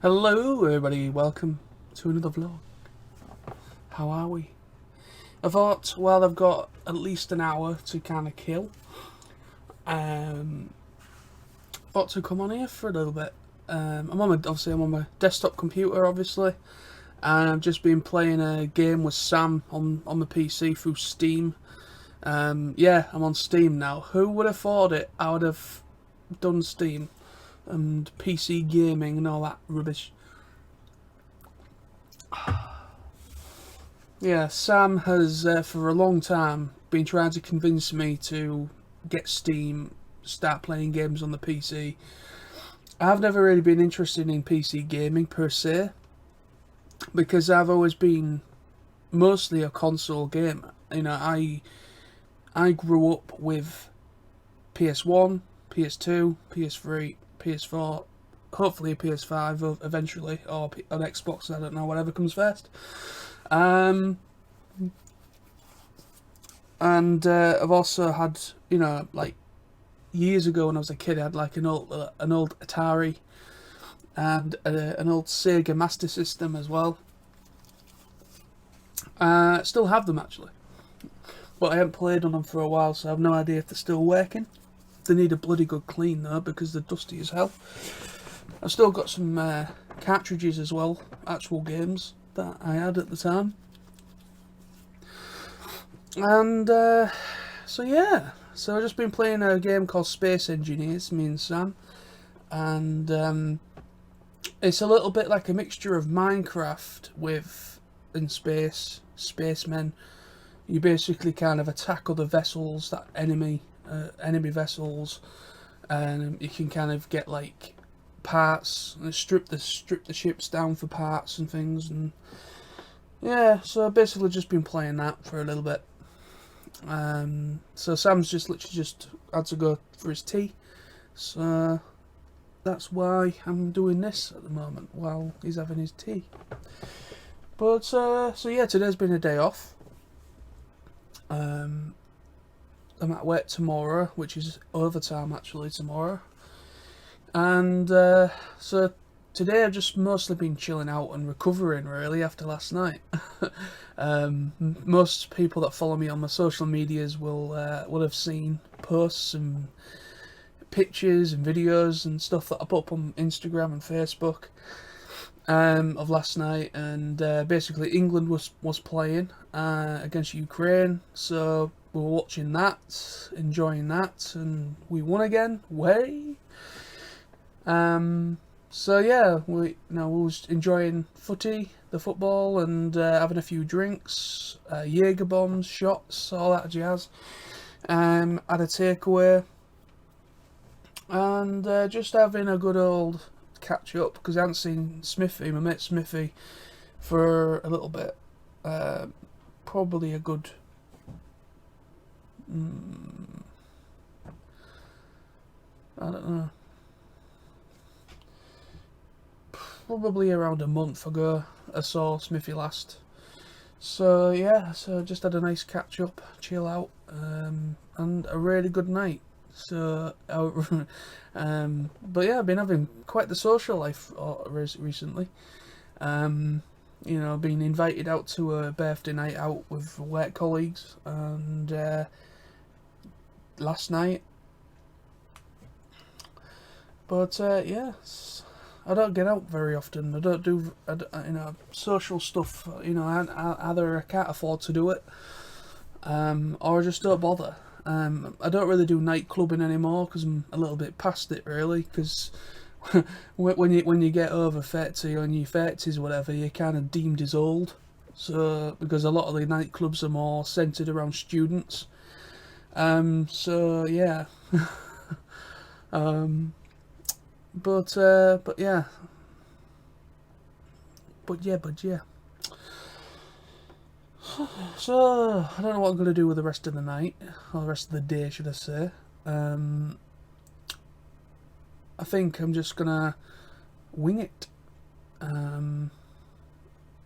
Hello everybody, welcome to another vlog. How are we? I thought, well, I've got at least an hour to kind of kill. Thought to come on here for a little bit. I'm on my desktop computer, obviously, and I've just been playing a game with Sam on the PC through Steam. Yeah, I'm on Steam now. Who would have thought it? I would have done Steam and PC gaming and all that rubbish. Yeah, Sam has for a long time been trying to convince me to get Steam, start playing games on the PC. I've never really been interested in PC gaming per se, because I've always been mostly a console gamer. You know, I grew up with PS1, PS2, PS3, PS4, hopefully a PS5 eventually, or an Xbox. I don't know, whatever comes first. And I've also had, you know, like years ago when I was a kid, I had like an old Atari and an old Sega Master System as well. Still have them actually, but I haven't played on them for a while, so I have no idea if they're still working. They need a bloody good clean though, because they're dusty as hell. I've still got some cartridges as well, actual games that I had at the time. And so yeah, so I've just been playing a game called Space Engineers, me and Sam, and it's a little bit like a mixture of Minecraft with in space, spacemen. You basically kind of attack other vessels, that enemy vessels, and you can kind of get like parts and strip the ships down for parts and things. And yeah, so I've basically just been playing that for a little bit. So Sam's just literally had to go for his tea, so that's why I'm doing this at the moment while he's having his tea. But so yeah, today's been a day off. I'm at work tomorrow, which is overtime actually tomorrow. And so today I've just mostly been chilling out and recovering really after last night. Most people that follow me on my social medias will have seen posts and pictures and videos and stuff that I put up on Instagram and Facebook of last night. And basically England was playing against Ukraine, so we were watching that, enjoying that, and we won again. Way. So yeah, we was enjoying the football, and having a few drinks, Jaeger bombs, shots, all that jazz. Had a takeaway, and just having a good old catch up, because I hadn't seen my mate Smithy, for a little bit. Probably a good. I don't know. Probably around a month ago I saw Smithy last. So yeah, so just had a nice catch up, chill out, and a really good night. So but yeah, I've been having quite the social life recently. You know, been invited out to a birthday night out with work colleagues, and last night. But yeah, I don't get out very often. I don't do, you know, social stuff. You know, either I can't afford to do it, or I just don't bother. I don't really do night clubbing anymore because I'm a little bit past it, really. Because when you get over 30 or in your 30s, whatever, you're kind of deemed as old. So because a lot of the nightclubs are more centered around students. So yeah. But yeah. But yeah. So I don't know what I'm gonna do with the rest of the night, or the rest of the day, should I say. I think I'm just gonna wing it.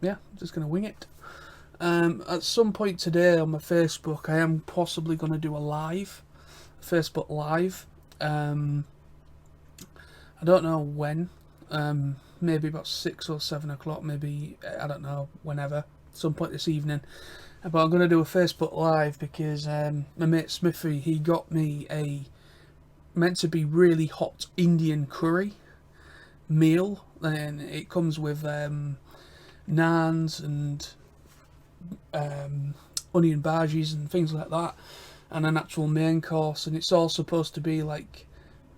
Yeah, just gonna wing it. At some point today on my Facebook, I am possibly gonna do a Facebook live. I don't know when. maybe about 6 or 7 o'clock, maybe, I don't know, whenever, some point this evening. But I'm going to do a Facebook Live because my mate Smithy, he got me a meant to be really hot Indian curry meal, and it comes with naans and onion bhajis and things like that, and an actual main course, and it's all supposed to be like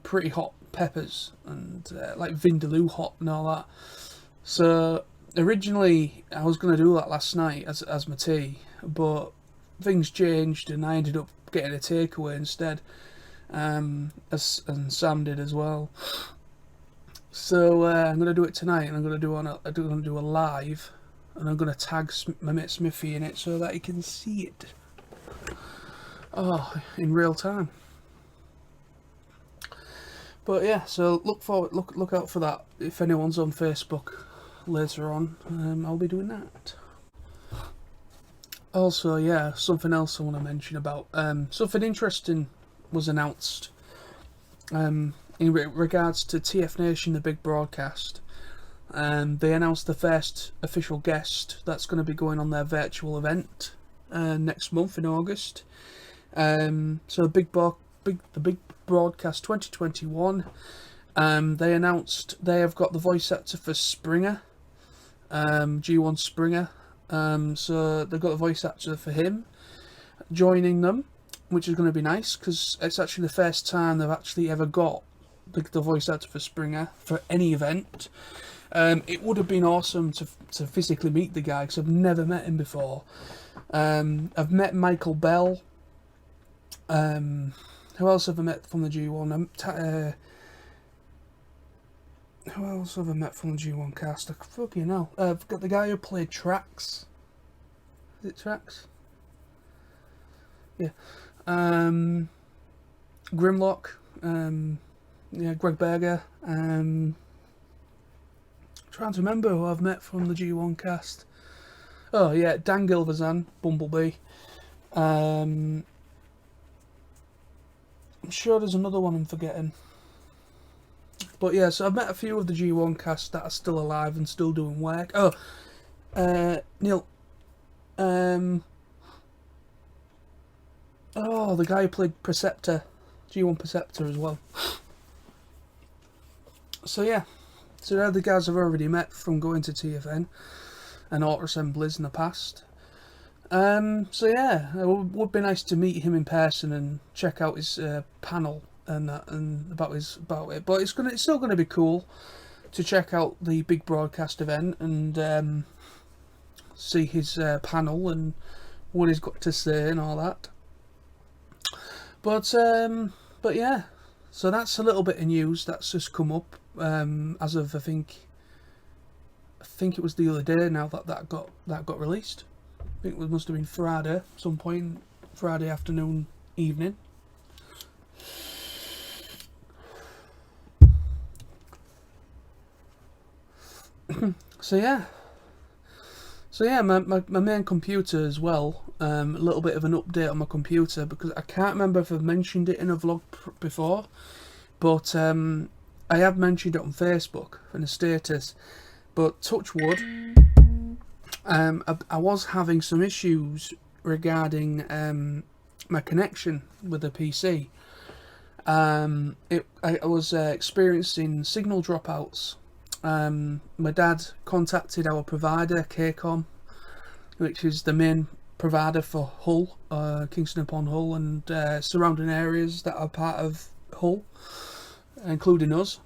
pretty hot peppers and like vindaloo hot and all that. So originally I was going to do that last night as my tea, but things changed and I ended up getting a takeaway instead, and Sam did as well. So I'm going to do it tonight, and I'm going to do a live, and I'm going to tag my mate Smithy in it so that he can see it in real time. But yeah, so look out for that. If anyone's on Facebook later on, I'll be doing that. Also, yeah, something else I want to mention about. Something interesting was announced in regards to TF Nation, the big broadcast. They announced the first official guest that's going to be going on their virtual event next month in August. So the big broadcast 2021. They announced they have got the voice actor for Springer, G1 Springer. So they've got the voice actor for him joining them, which is going to be nice because it's actually the first time they've actually ever got the voice actor for Springer for any event. It would have been awesome to physically meet the guy because I've never met him before. I've met Michael Bell. Who else have I met from the G1? Who else have I met from the G1 cast? I fucking know. I've got the guy who played Trax. Is it Trax? Yeah. Grimlock. Yeah, Greg Berger. Trying to remember who I've met from the G1 cast. Oh yeah, Dan Gilvezan, Bumblebee. I'm sure there's another one I'm forgetting. But yeah, so I've met a few of the G1 cast that are still alive and still doing work. Oh, Neil. Oh, the guy who played Preceptor, G1 Preceptor as well. So yeah, so they're the guys I've already met from going to TFN and Auto Assemblies in the past. So yeah, it would be nice to meet him in person and check out his panel and about it. But it's still gonna be cool to check out the big broadcast event and see his panel and what he's got to say and all that. But yeah, so that's a little bit of news that's just come up as of I think it was the other day now that got released. I think it must have been Friday, some point Friday afternoon, evening. So yeah, my main computer as well. A little bit of an update on my computer because I can't remember if I've mentioned it in a vlog before, but I have mentioned it on Facebook in a status. But touch wood, I was having some issues regarding my connection with the PC. I was experiencing signal dropouts. My dad contacted our provider, KCOM, which is the main provider for Hull, Kingston upon Hull, and surrounding areas that are part of Hull, including us.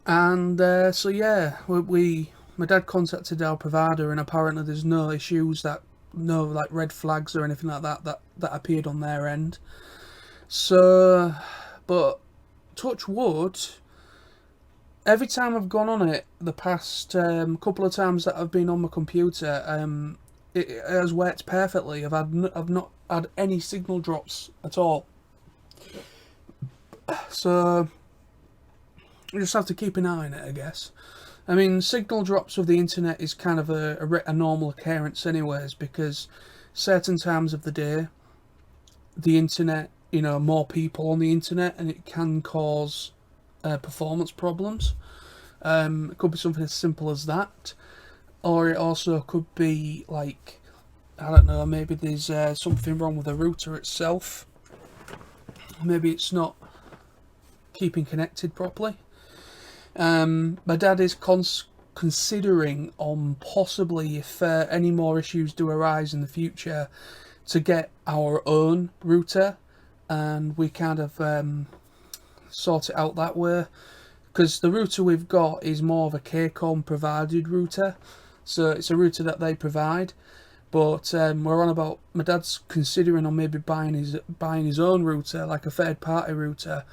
And so yeah, my dad contacted our provider, and apparently there's no issues, no like red flags or anything like that appeared on their end. So, but touch wood, every time I've gone on it, the past couple of times that I've been on my computer, it has worked perfectly. I've not had any signal drops at all. So you just have to keep an eye on it, I guess. I mean, signal drops of the internet is kind of a normal occurrence anyways, because certain times of the day, the internet, more people on the internet, and it can cause performance problems. It could be something as simple as that, or it also could be like, I don't know, maybe there's something wrong with the router itself. Maybe it's not keeping connected properly. My dad is considering on possibly, if any more issues do arise in the future, to get our own router, and we kind of sort it out that way, because the router we've got is more of a KCOM provided router, so it's a router that they provide. But we're on about, my dad's considering on maybe buying his own router, like a third party router,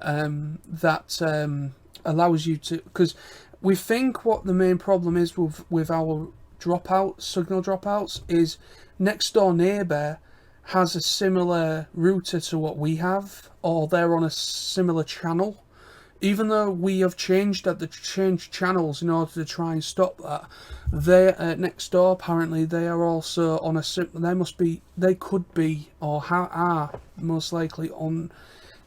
that allows you to, because we think what the main problem is with our signal dropouts is next door neighbour has a similar router to what we have, or they're on a similar channel. Even though we have changed channels in order to try and stop that, they next door apparently they are also on they could be, or are most likely on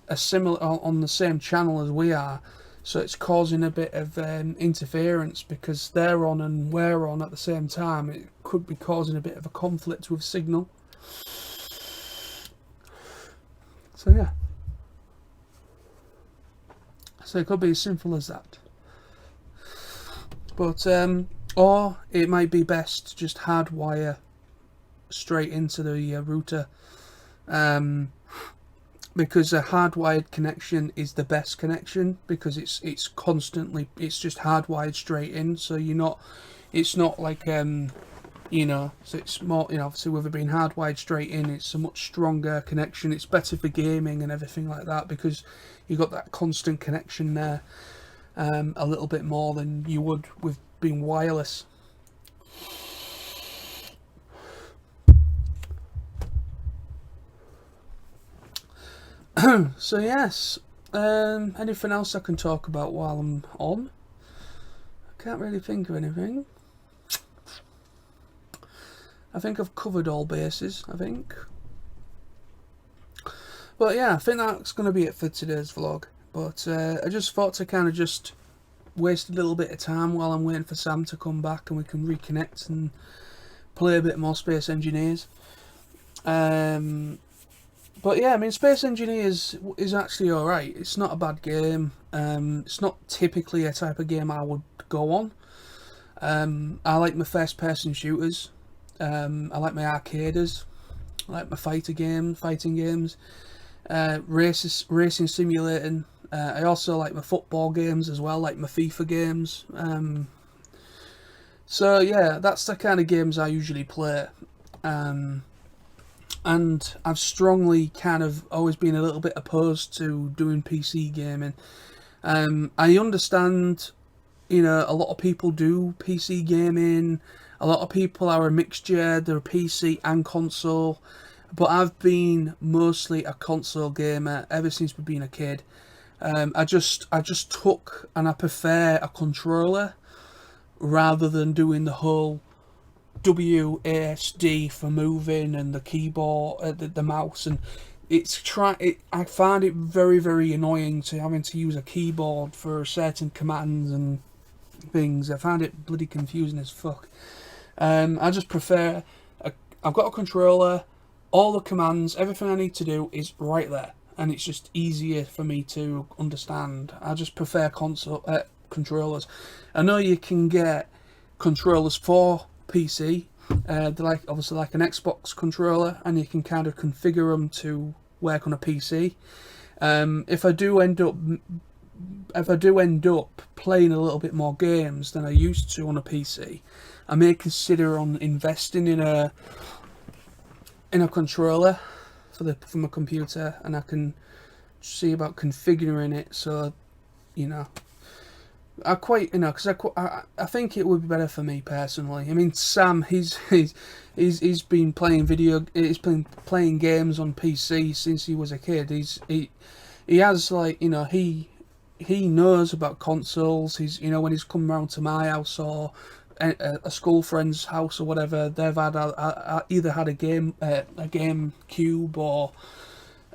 on the same channel as we are. So it's causing a bit of interference, because they're on and we're on at the same time. It could be causing a bit of a conflict with signal. So yeah. So it could be as simple as that. But or it might be best to just hardwire straight into the router, because a hardwired connection is the best connection, because it's just hardwired straight in. So it's not like so it's more, obviously with it being hardwired straight in, it's a much stronger connection. It's better for gaming and everything like that, because you got that constant connection there, a little bit more than you would with being wireless. So yes, anything else I can talk about while I'm on? I can't really think of anything. I think I've covered all bases, I think. But yeah, I think that's going to be it for today's vlog. But I just thought to kind of just waste a little bit of time while I'm waiting for Sam to come back and we can reconnect and play a bit more Space Engineers. But yeah, I mean, Space Engineers is actually alright. It's not a bad game. It's not typically a type of game I would go on. I like my first person shooters. I like my arcaders. I like my fighting games. Racing simulating. I also like my football games as well, like my FIFA games. So yeah, that's the kind of games I usually play. And I've strongly kind of always been a little bit opposed to doing PC gaming. I understand, a lot of people do PC gaming. A lot of people are a mixture, they're PC and console. But I've been mostly a console gamer ever since we've been a kid. I just took, and I prefer a controller rather than doing the whole WASD for moving and the keyboard, the mouse, and I find it very, very annoying to having to use a keyboard for certain commands and things. I find it bloody confusing as fuck. I just prefer I've got a controller, all the commands, everything I need to do is right there, and it's just easier for me to understand. I just prefer controllers. I know you can get controllers for PC. They're obviously like an Xbox controller, and you can kind of configure them to work on a PC. If I do end up playing a little bit more games than I used to on a PC, I may consider on investing in a controller for my computer, and I can see about configuring it so I quite, because I think it would be better for me personally. I mean, Sam, he's been playing playing games on PC since he was a kid. He has he knows about consoles. He's when he's come round to my house or a school friend's house or whatever, they've had either had a GameCube or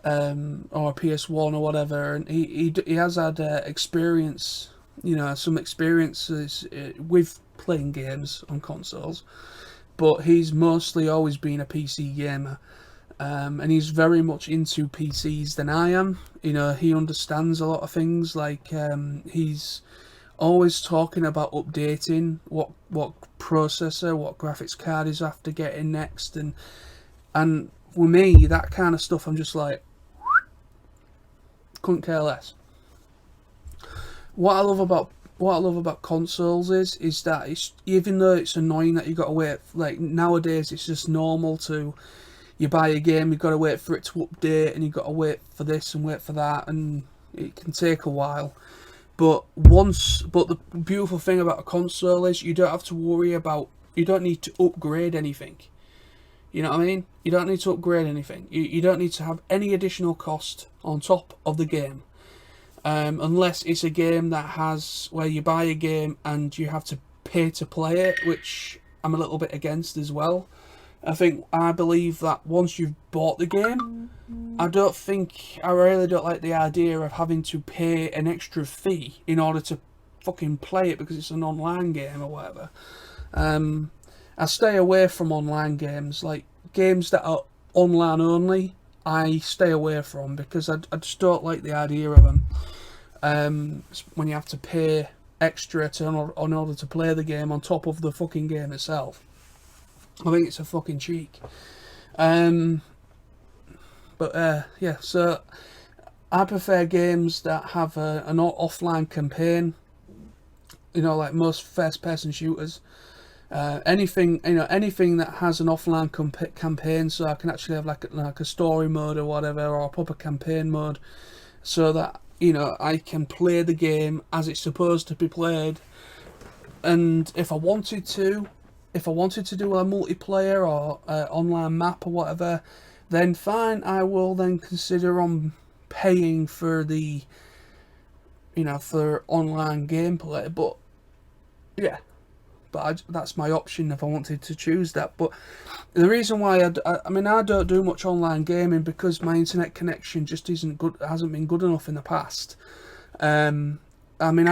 a PS1 or whatever, and he has had experience some experiences with playing games on consoles, but he's mostly always been a PC gamer. And he's very much into PCs than I am. He understands a lot of things. Like he's always talking about updating what processor, what graphics card is after getting next, and with me, that kind of stuff, I'm just like, couldn't care less. What I love about consoles is that it's, even though it's annoying that you got to wait. Like nowadays, it's just normal to, you buy a game, you've got to wait for it to update, and you've got to wait for this and wait for that, and it can take a while. But the beautiful thing about a console is you don't have to worry about, you don't need to upgrade anything. You know what I mean? You don't need to upgrade anything. You don't need to have any additional cost on top of the game. Unless it's a game that has, where you buy a game and you have to pay to play it, which I'm a little bit against as well. I believe that once you've bought the game, I really don't like the idea of having to pay an extra fee in order to fucking play it because it's an online game or whatever. I stay away from online games, like games that are online only. I stay away from because I just don't like the idea of them. When you have to pay extra in order to play the game on top of the fucking game itself. I think it's a fucking cheek. Yeah, so I prefer games that have an offline campaign. Like most first-person shooters. Anything that has an offline campaign, so I can actually have like a story mode or whatever, or a proper campaign mode, so that I can play the game as it's supposed to be played. And if I wanted to do a multiplayer or online map or whatever, then fine, I will then consider on paying for the for online gameplay. But yeah, that's my option if I wanted to choose that. But the reason why I don't do much online gaming because my internet connection just hasn't been good enough in the past. I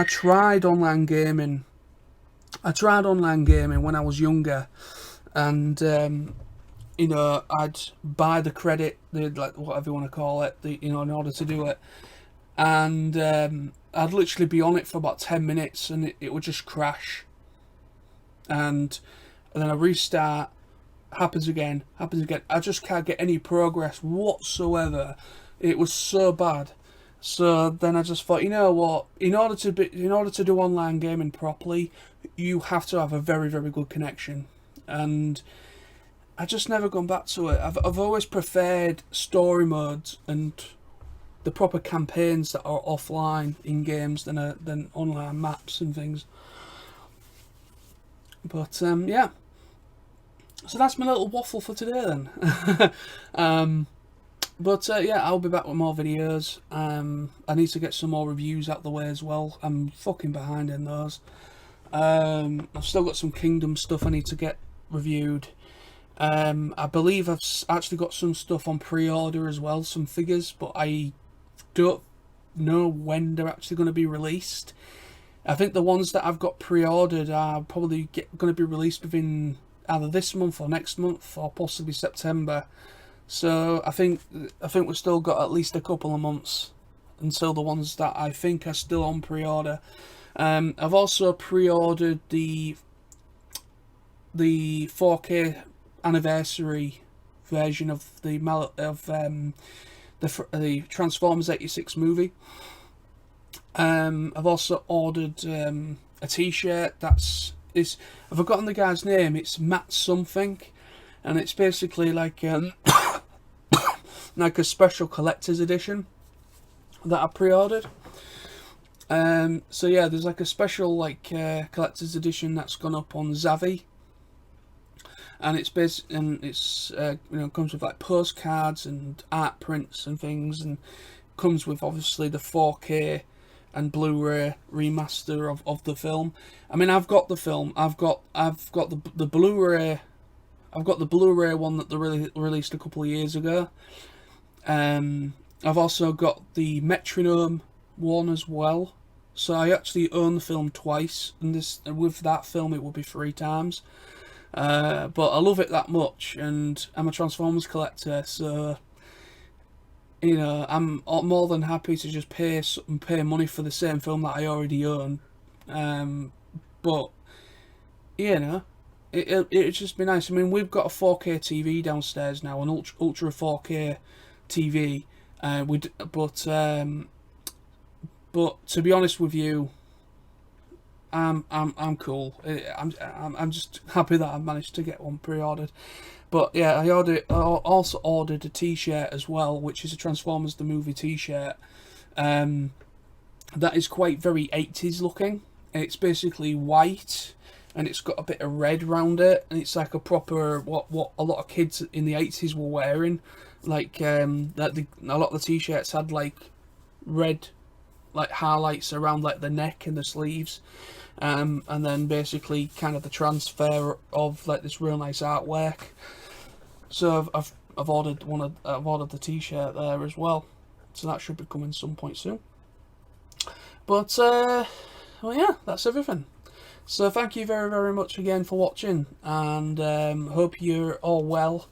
tried online gaming. When I was younger, and I'd buy the credit, like whatever you want to call it, in order to do it, and I'd literally be on it for about 10 minutes, and it would just crash, and then I restart, happens again. I just can't get any progress whatsoever. It was so bad. So then I just thought, you know what? In order to do online gaming properly, you have to have a very, very good connection, and I just never gone back to it. I've always preferred story modes and the proper campaigns that are offline in games than online maps and things. But yeah, so that's my little waffle for today then. But yeah, I'll be back with more videos. I need to get some more reviews out the way as well. I'm fucking behind in those. I've still got some Kingdom stuff I need to get reviewed. I believe I've actually got some stuff on pre-order as well, some figures, but I don't know when they're actually going to be released. I think the ones that I've got pre-ordered are probably going to be released within either this month or next month or possibly September. So I think we've still got at least a couple of months until the ones that I think are still on pre-order. I've also pre-ordered the 4K anniversary version of the Transformers '86 movie. I've also ordered a T-shirt I've forgotten the guy's name. It's Matt something, and it's basically like like a special collector's edition that I pre-ordered. So yeah, there's like a special collector's edition that's gone up on Zavvi, and it's comes with like postcards and art prints and things, and comes with obviously the 4K and Blu-ray remaster of the film. I mean, I've got the film. I've got the Blu-ray. I've got the Blu-ray one that they released a couple of years ago. I've also got the Metronome one as well. So I actually own the film twice, and with that film it would be 3 times. But I love it that much, and I'm a Transformers collector, so you know I'm more than happy to just pay money for the same film that I already own. But you know, it'd just be nice. I mean, we've got a 4K TV downstairs now, an ultra 4K TV. But to be honest with you, I'm cool. I'm just happy that I managed to get one pre-ordered. But yeah, I also ordered a T-shirt as well, which is a Transformers the movie T-shirt. That is quite very 80s looking. It's basically white, and it's got a bit of red around it, and it's like a proper what a lot of kids in the 80s were wearing. Like a lot of the T-shirts had like red like highlights around like the neck and the sleeves, and then basically kind of the transfer of like this real nice artwork. So I've ordered I've ordered the T-shirt there as well, so that should be coming some point soon. But well, yeah, that's everything. So thank you very, very much again for watching, and hope you're all well.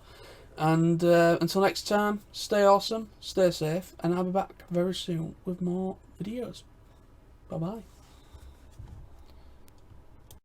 And until next time, stay awesome, stay safe, and I'll be back very soon with more videos. Bye bye.